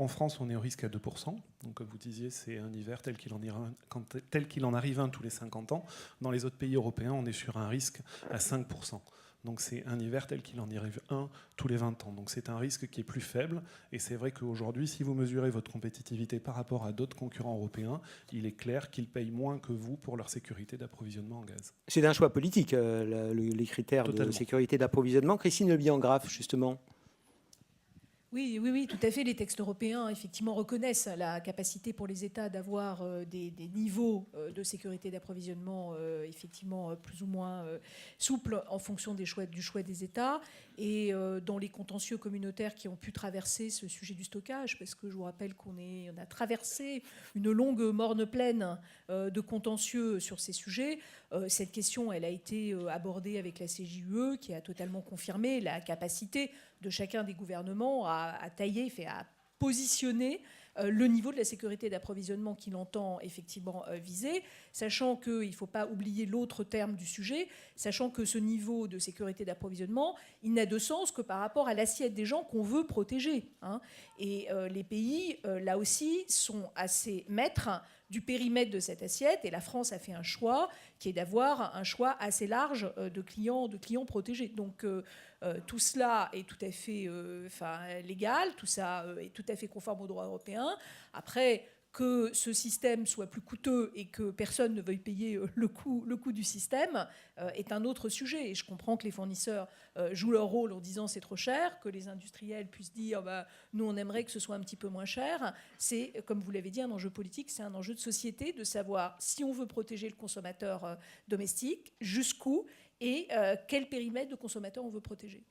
En France, on est au risque à 2%. Donc, comme vous disiez, c'est un hiver tel qu'il en arrive un tous les 50 ans. Dans les autres pays européens, on est sur un risque à 5%. Donc c'est un hiver tel qu'il en arrive un tous les 20 ans. Donc c'est un risque qui est plus faible. Et c'est vrai qu'aujourd'hui, si vous mesurez votre compétitivité par rapport à d'autres concurrents européens, il est clair qu'ils payent moins que vous pour leur sécurité d'approvisionnement en gaz. C'est un choix politique, les critères Totalement. de sécurité d'approvisionnement. Christine Le Bihan-Graff, justement. Oui, tout à fait. Les textes européens, effectivement, reconnaissent la capacité pour les États d'avoir des niveaux de sécurité d'approvisionnement, effectivement, plus ou moins souples en fonction du choix des États. Et dans les contentieux communautaires qui ont pu traverser ce sujet du stockage, parce que je vous rappelle qu'on a traversé une longue morne pleine de contentieux sur ces sujets, cette question, elle a été abordée avec la CJUE, qui a totalement confirmé la capacité de chacun des gouvernements à tailler, à positionner le niveau de la sécurité d'approvisionnement qu'il entend effectivement viser, sachant qu'il ne faut pas oublier l'autre terme du sujet, sachant que ce niveau de sécurité d'approvisionnement, il n'a de sens que par rapport à l'assiette des gens qu'on veut protéger. Et les pays, là aussi, sont assez maîtres du périmètre de cette assiette, et la France a fait un choix qui est d'avoir un choix assez large de clients protégés. Donc tout cela est tout à fait légal, tout ça est tout à fait conforme au droit européen. Après, que ce système soit plus coûteux et que personne ne veuille payer le coût du système est un autre sujet. Et je comprends que les fournisseurs jouent leur rôle en disant c'est trop cher, que les industriels puissent dire nous on aimerait que ce soit un petit peu moins cher. C'est, comme vous l'avez dit, un enjeu politique, c'est un enjeu de société de savoir si on veut protéger le consommateur domestique, jusqu'où et quel périmètre de consommateur on veut protéger.